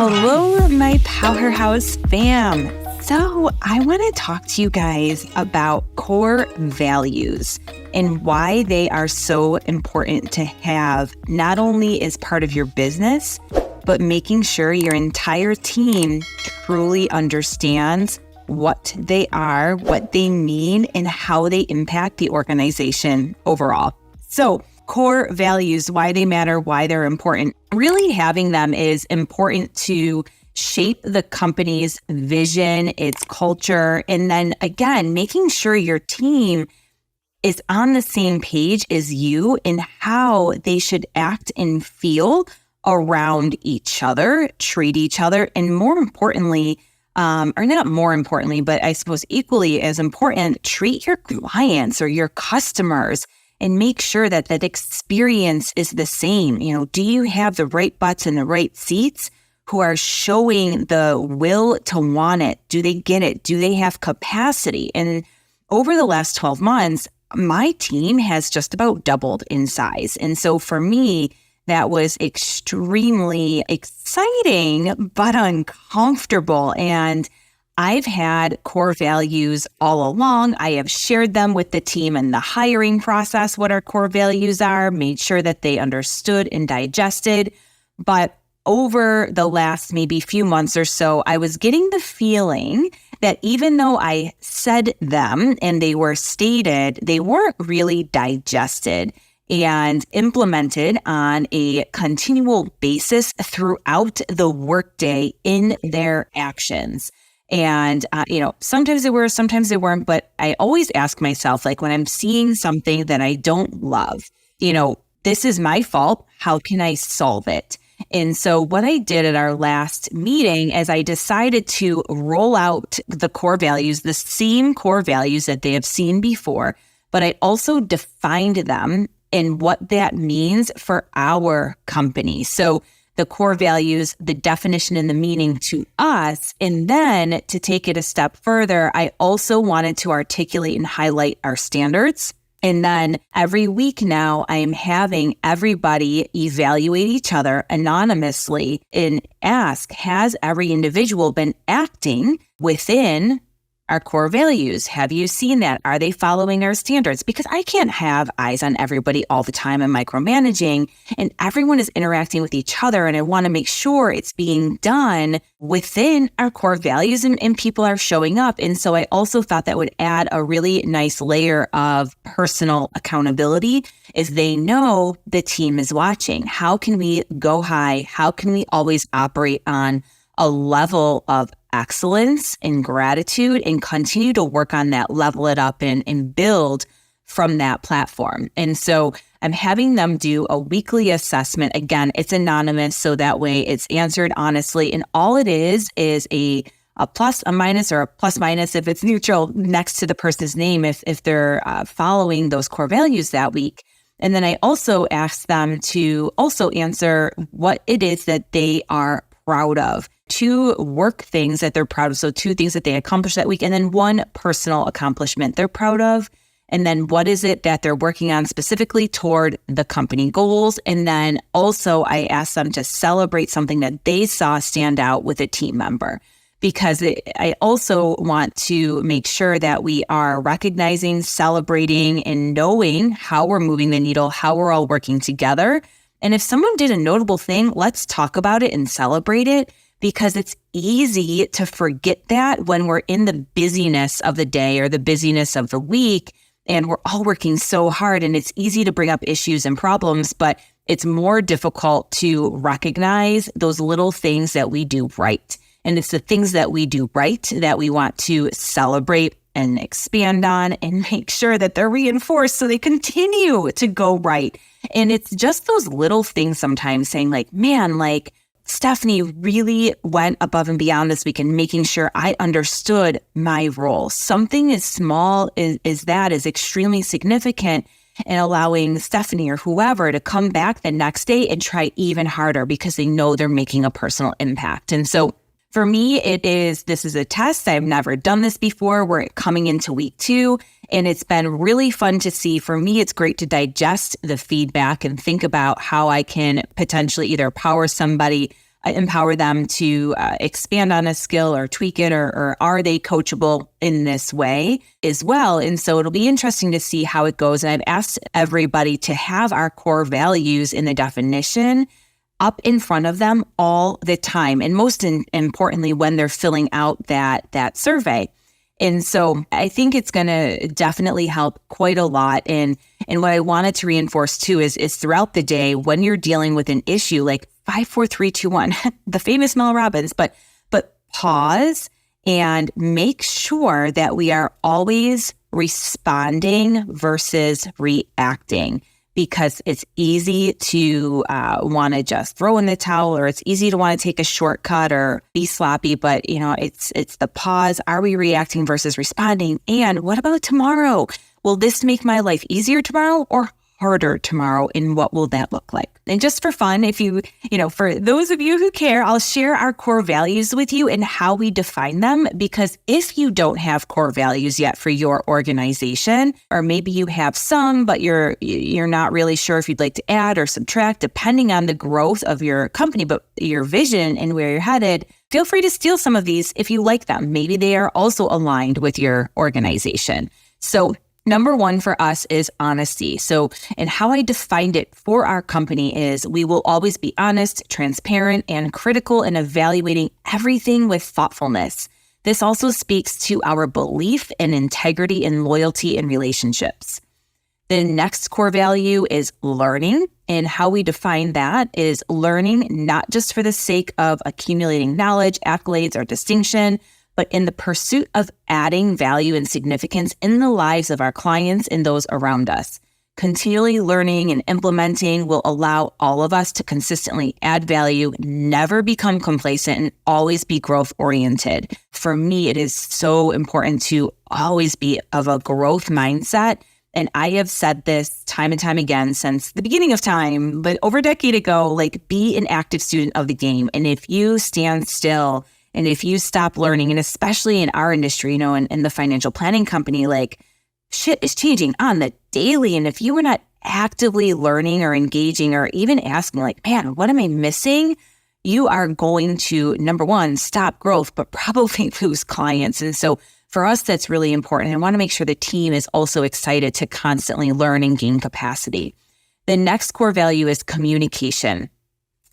Hello, my PowHERhouse fam. So I want to talk to you guys about core values and why they are so important to have, not only as part of your business, but making sure your entire team truly understands what they are, what they mean, and how they impact the organization overall. So core values, why they matter, why they're important. Really having them is important to shape the company's vision, its culture, and then again, making sure your team is on the same page as you in how they should act and feel around each other, treat each other, and more importantly, or not more importantly, but I suppose equally as important, treat your clients or your customers and make sure that that experience is the same. Do you have the right butts in the right seats who are showing the will to want it? Do they get it? Do they have capacity? And over the last 12 months, my team has just about doubled in size. And so for me, that was extremely exciting, but uncomfortable. And I've had core values all along. I have shared them with the team in the hiring process, what our core values are, made sure that they understood and digested. But over the last maybe few months or so, I was getting the feeling that even though I said them and they were stated, they weren't really digested and implemented on a continual basis throughout the workday in their actions. And, sometimes they were, sometimes they weren't, but I always ask myself, like when I'm seeing something that I don't love, this is my fault. How can I solve it? And so what I did at our last meeting is I decided to roll out the core values, the same core values that they have seen before, but I also defined them and what that means for our company. So the core values, the definition and the meaning to us. And then to take it a step further, I also wanted to articulate and highlight our standards. And then every week now, I am having everybody evaluate each other anonymously and ask, has every individual been acting within our core values? Have you seen that? Are they following our standards? Because I can't have eyes on everybody all the time and micromanaging, and everyone is interacting with each other. And I want to make sure it's being done within our core values and people are showing up. And so I also thought that would add a really nice layer of personal accountability as they know the team is watching. How can we go high? How can we always operate on a level of excellence and gratitude and continue to work on that, level it up and build from that platform? And so I'm having them do a weekly assessment. Again, it's anonymous, so that way it's answered honestly. And all it is a plus, a minus, or a plus minus if it's neutral next to the person's name if they're following those core values that week. And then I also ask them to also answer what it is that they are proud of. 2 work things that they're proud of. So 2 things that they accomplished that week, and then 1 personal accomplishment they're proud of. And then what is it that they're working on specifically toward the company goals? And then also I asked them to celebrate something that they saw stand out with a team member, because I also want to make sure that we are recognizing, celebrating, and knowing how we're moving the needle, how we're all working together. And if someone did a notable thing, let's talk about it and celebrate it, because it's easy to forget that when we're in the busyness of the day or the busyness of the week and we're all working so hard, and it's easy to bring up issues and problems, but it's more difficult to recognize those little things that we do right. And it's the things that we do right that we want to celebrate and expand on and make sure that they're reinforced so they continue to go right. And it's just those little things sometimes saying like, man, like, Stephanie really went above and beyond this week in making sure I understood my role. Something as small as that is extremely significant, and allowing Stephanie or whoever to come back the next day and try even harder because they know they're making a personal impact. And so for me, this is a test. I've never done this before. We're coming into week 2, and it's been really fun to see. For me, it's great to digest the feedback and think about how I can potentially either empower somebody empower them to expand on a skill or tweak it, or are they coachable in this way as well? And so it'll be interesting to see how it goes. And I've asked everybody to have our core values in the definition up in front of them all the time. And most importantly, when they're filling out that survey. And so I think it's going to definitely help quite a lot. And what I wanted to reinforce too is throughout the day, when you're dealing with an issue, like 5, 4, 3, 2, 1, the famous Mel Robbins, but pause and make sure that we are always responding versus reacting, because it's easy to want to just throw in the towel, or it's easy to want to take a shortcut or be sloppy. But, it's the pause. Are we reacting versus responding? And what about tomorrow? Will this make my life easier tomorrow or harder tomorrow? And what will that look like? And just for fun, if for those of you who care, I'll share our core values with you and how we define them. Because if you don't have core values yet for your organization, or maybe you have some, but you're not really sure if you'd like to add or subtract, depending on the growth of your company, but your vision and where you're headed, feel free to steal some of these if you like them. Maybe they are also aligned with your organization. So number one for us is honesty. So, and how I defined it for our company is we will always be honest, transparent, and critical in evaluating everything with thoughtfulness. This also speaks to our belief in integrity and loyalty in relationships. The next core value is learning. And how we define that is learning not just for the sake of accumulating knowledge, accolades, or distinction, but in the pursuit of adding value and significance in the lives of our clients and those around us. Continually learning and implementing will allow all of us to consistently add value, never become complacent, and always be growth-oriented. For me, it is so important to always be of a growth mindset. And I have said this time and time again since the beginning of time, but over a decade ago, be an active student of the game. And if you stand still and if you stop learning, and especially in our industry, in the financial planning company, shit is changing on the daily. And if you were not actively learning or engaging or even asking man, what am I missing? You are going to, number one, stop growth, but probably lose clients. And so for us, that's really important. I want to make sure the team is also excited to constantly learn and gain capacity. The next core value is communication.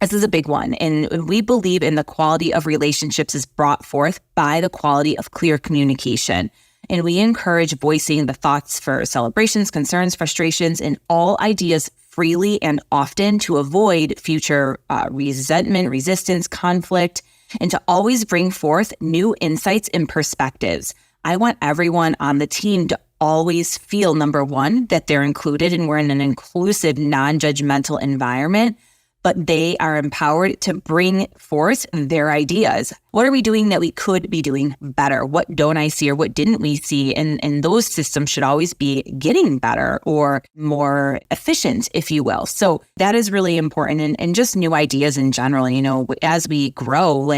This is a big one. And we believe in the quality of relationships is brought forth by the quality of clear communication. And we encourage voicing the thoughts for celebrations, concerns, frustrations, and all ideas freely and often to avoid future resentment, resistance, conflict, and to always bring forth new insights and perspectives. I want everyone on the team to always feel, number one, that they're included and we're in an inclusive, non-judgmental environment, but they are empowered to bring forth their ideas. What are we doing that we could be doing better? What don't I see or what didn't we see? And those systems should always be getting better or more efficient, if you will. So that is really important. And just new ideas in general, as we grow,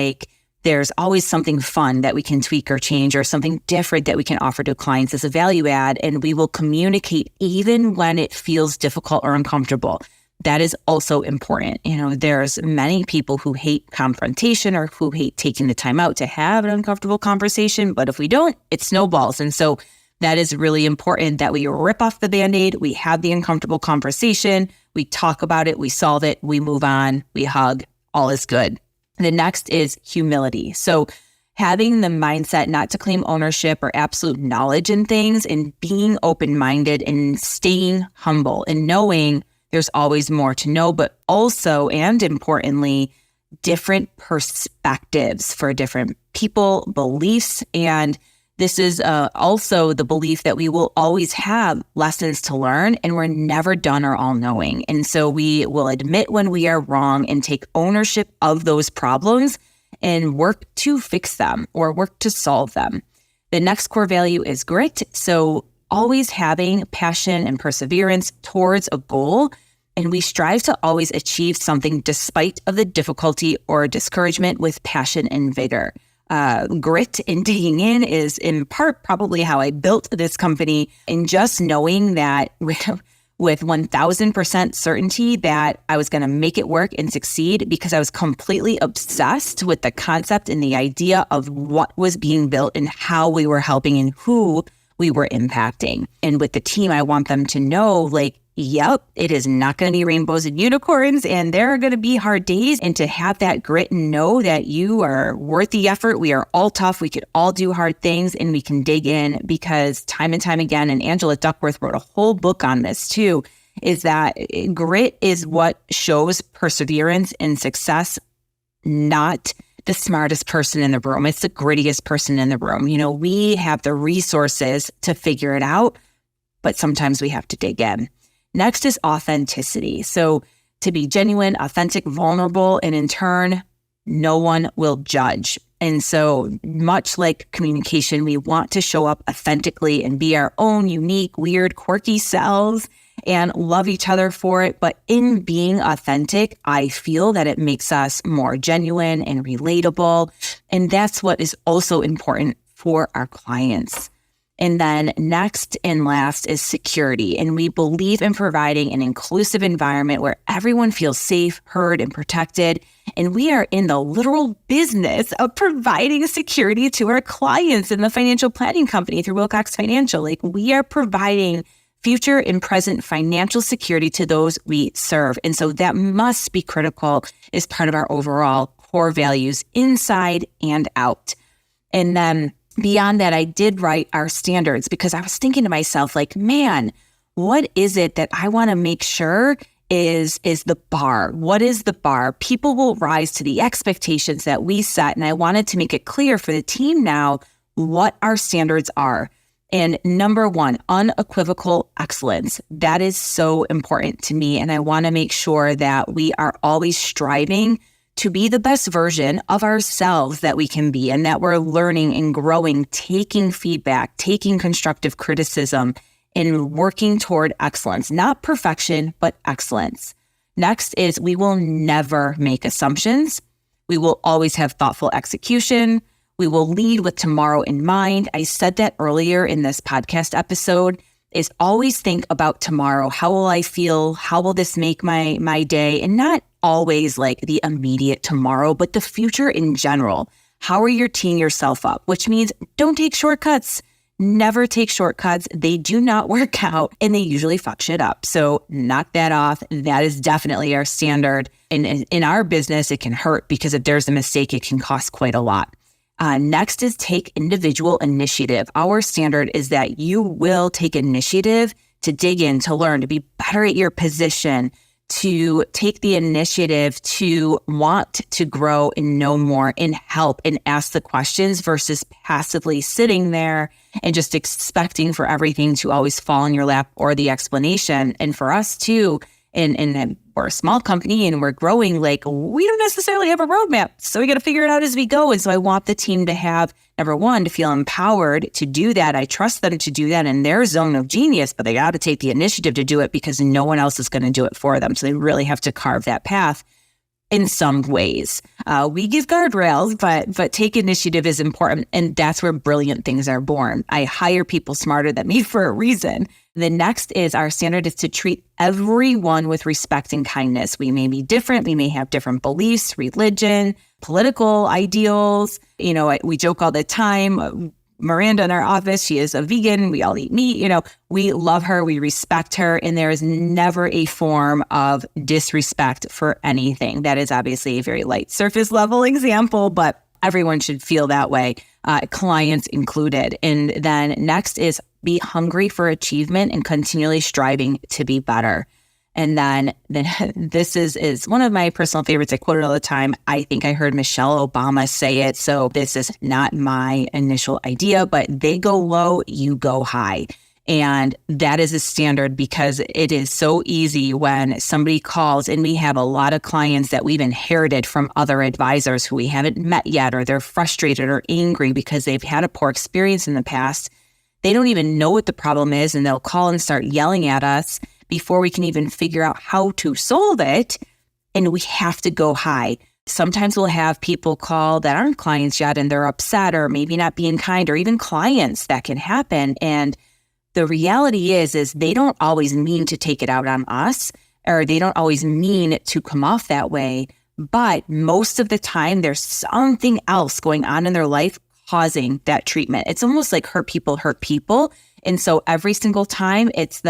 there's always something fun that we can tweak or change or something different that we can offer to clients as a value add. And we will communicate even when it feels difficult or uncomfortable. That is also important. There's many people who hate confrontation or who hate taking the time out to have an uncomfortable conversation. But if we don't, it snowballs. And so that is really important that we rip off the Band-Aid, we have the uncomfortable conversation, we talk about it, we solve it, we move on, we hug, all is good. The next is humility. So having the mindset not to claim ownership or absolute knowledge in things and being open-minded and staying humble and knowing there's always more to know, but also, and importantly, different perspectives for different people, beliefs. And this is also the belief that we will always have lessons to learn and we're never done or all-knowing. And so we will admit when we are wrong and take ownership of those problems and work to fix them or work to solve them. The next core value is grit. So always having passion and perseverance towards a goal. And we strive to always achieve something despite of the difficulty or discouragement with passion and vigor. Grit and digging in is in part probably how I built this company, and just knowing that with 1000% certainty that I was going to make it work and succeed because I was completely obsessed with the concept and the idea of what was being built and how we were helping and who we were impacting. And with the team, I want them to know, like, yep, it is not going to be rainbows and unicorns, and there are going to be hard days. And to have that grit and know that you are worth the effort. We are all tough. We could all do hard things, and we can dig in, because time and time again, and Angela Duckworth wrote a whole book on this too, is that grit is what shows perseverance and success, not the smartest person in the room. It's the grittiest person in the room. You know, we have the resources to figure it out, but sometimes we have to dig in. Next is authenticity. So to be genuine, authentic, vulnerable, and in turn, no one will judge. And so much like communication, we want to show up authentically and be our own unique, weird, quirky selves and love each other for it. But in being authentic, I feel that it makes us more genuine and relatable. And that's what is also important for our clients. And then next and last is security. And we believe in providing an inclusive environment where everyone feels safe, heard, and protected. And we are in the literal business of providing security to our clients in the financial planning company through Wilcox Financial. Like, we are providing future and present financial security to those we serve. And so that must be critical as part of our overall core values inside and out. And then beyond that, I did write our standards because I was thinking to myself, like, man, what is it that I want to make sure is the bar? What is the bar? People will rise to the expectations that we set. And I wanted to make it clear for the team now what our standards are. And number one, unequivocal excellence. That is so important to me. And I want to make sure that we are always striving to be the best version of ourselves that we can be, and that we're learning and growing, taking feedback, taking constructive criticism, and working toward excellence, not perfection, but excellence. Next is we will never make assumptions. We will always have thoughtful execution. We will lead with tomorrow in mind. I said that earlier in this podcast episode, is always think about tomorrow. How will I feel? How will this make my day? And not always like the immediate tomorrow, but the future in general. How are you teeing yourself up? Which means don't take shortcuts. Never take shortcuts. They do not work out and they usually fuck shit up. So knock that off. That is definitely our standard. And in our business, it can hurt because if there's a mistake, it can cost quite a lot. Next is take individual initiative. Our standard is that you will take initiative to dig in, to learn, to be better at your position, to take the initiative to want to grow and know more and help and ask the questions versus passively sitting there and just expecting for everything to always fall in your lap or the explanation. And for us too, and we're a small company and we're growing, like, we don't necessarily have a roadmap. So we got to figure it out as we go. And so I want the team to have, number one, to feel empowered to do that. I trust them to do that in their zone of genius, but they got to take the initiative to do it because no one else is going to do it for them. So they really have to carve that path in some ways. We give guardrails, but take initiative is important. And that's where brilliant things are born. I hire people smarter than me for a reason. The next is our standard is to treat everyone with respect and kindness. We may be different. We may have different beliefs, religion, political ideals. You know, we joke all the time. Miranda in our office, she is a vegan. We all eat meat. You know, we love her. We respect her. And there is never a form of disrespect for anything. That is obviously a very light surface level example, but everyone should feel that way, clients included. And then next is be hungry for achievement and continually striving to be better. And then this is one of my personal favorites. I quote it all the time. I think I heard Michelle Obama say it. So this is not my initial idea, but they go low, you go high. And that is a standard because it is so easy when somebody calls, and we have a lot of clients that we've inherited from other advisors who we haven't met yet, or they're frustrated or angry because they've had a poor experience in the past. They don't even know what the problem is, and they'll call and start yelling at us before we can even figure out how to solve it. And we have to go high. Sometimes we'll have people call that aren't clients yet, and they're upset or maybe not being kind, or even clients. That can happen. And the reality is they don't always mean to take it out on us, or they don't always mean to come off that way. But most of the time, there's something else going on in their life causing that treatment. It's almost like hurt people hurt people. And so every single time it's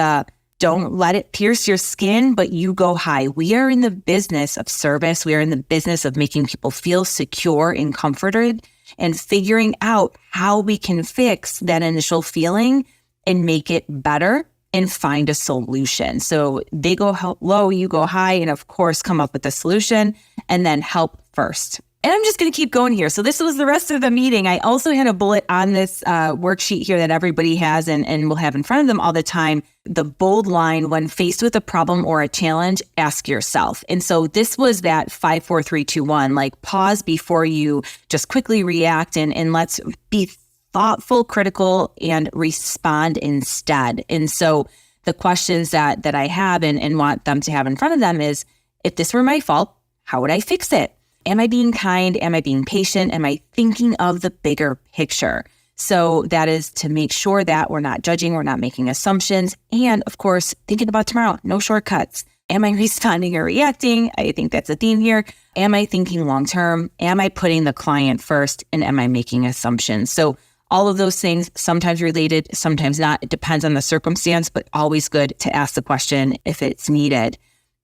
don't let it pierce your skin, but you go high. We are in the business of service. We are in the business of making people feel secure and comforted and figuring out how we can fix that initial feeling and make it better and find a solution. So they go low, you go high, and of course, come up with a solution and then help first. And I'm just going to keep going here. So this was the rest of the meeting. I also had a bullet on this worksheet here that everybody has and will have in front of them all the time. The bold line, when faced with a problem or a challenge, ask yourself. And so this was that 5, 4, 3, 2, 1, like pause before you just quickly react and let's be thoughtful, critical, and respond instead. And so the questions that I have and want them to have in front of them is, if this were my fault, how would I fix it? Am I being kind? Am I being patient? Am I thinking of the bigger picture? So that is to make sure that we're not judging, we're not making assumptions. And of course, thinking about tomorrow, no shortcuts. Am I responding or reacting? I think that's a theme here. Am I thinking long-term? Am I putting the client first? And am I making assumptions? So all of those things, sometimes related, sometimes not. It depends on the circumstance, but always good to ask the question if it's needed.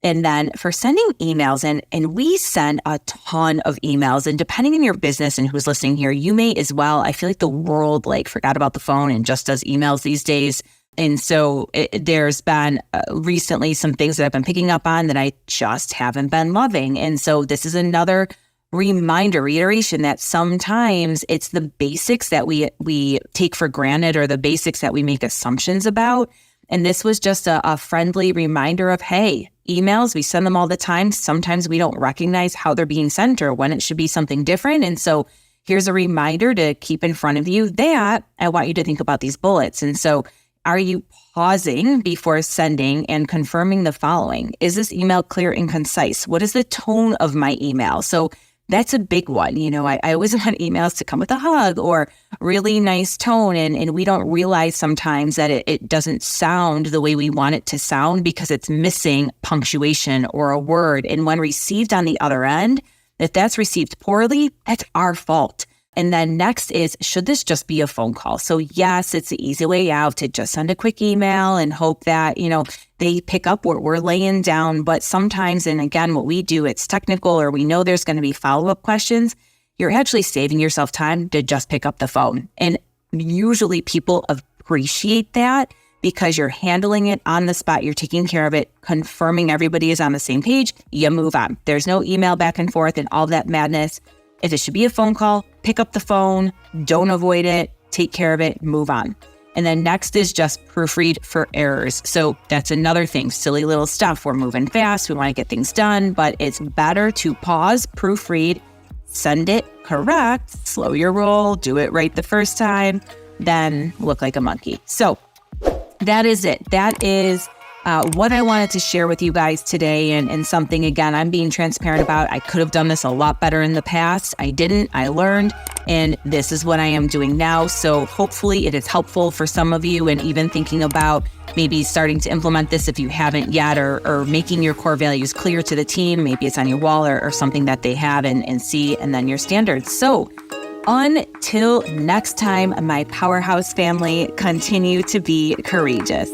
And then for sending emails, and we send a ton of emails, and depending on your business and who's listening here, you may as well. I feel like the world forgot about the phone and just does emails these days. And so there's been recently some things that I've been picking up on that I just haven't been loving. And so this is another reiteration that sometimes it's the basics that we take for granted, or the basics that we make assumptions about. And this was just a friendly reminder of, hey, emails, we send them all the time. Sometimes we don't recognize how they're being sent or when it should be something different. And so here's a reminder to keep in front of you that I want you to think about these bullets. And so are you pausing before sending and confirming the following? Is this email clear and concise? What is the tone of my email? So that's a big one. I always want emails to come with a hug or really nice tone. And we don't realize sometimes that it doesn't sound the way we want it to sound because it's missing punctuation or a word. And when received on the other end, if that's received poorly, that's our fault. And then next is, should this just be a phone call? So yes, it's the easy way out to just send a quick email and hope that, they pick up what we're laying down. But sometimes, and again, what we do, it's technical, or we know there's going to be follow-up questions. You're actually saving yourself time to just pick up the phone. And usually people appreciate that because you're handling it on the spot. You're taking care of it, confirming everybody is on the same page. You move on. There's no email back and forth and all that madness. If it should be a phone call, pick up the phone, don't avoid it, take care of it, move on. And then next is just proofread for errors. So that's another thing, silly little stuff. We're moving fast, we want to get things done, but it's better to pause, proofread, send it correct, slow your roll, do it right the first time, then look like a monkey. So that is it. That is what I wanted to share with you guys today, and something, again, I'm being transparent about. I could have done this a lot better in the past. I didn't. I learned, and this is what I am doing now. So hopefully it is helpful for some of you, and even thinking about maybe starting to implement this if you haven't yet, or making your core values clear to the team. Maybe it's on your wall or something that they have and see, and then your standards. So until next time, my Powerhouse family, continue to be courageous.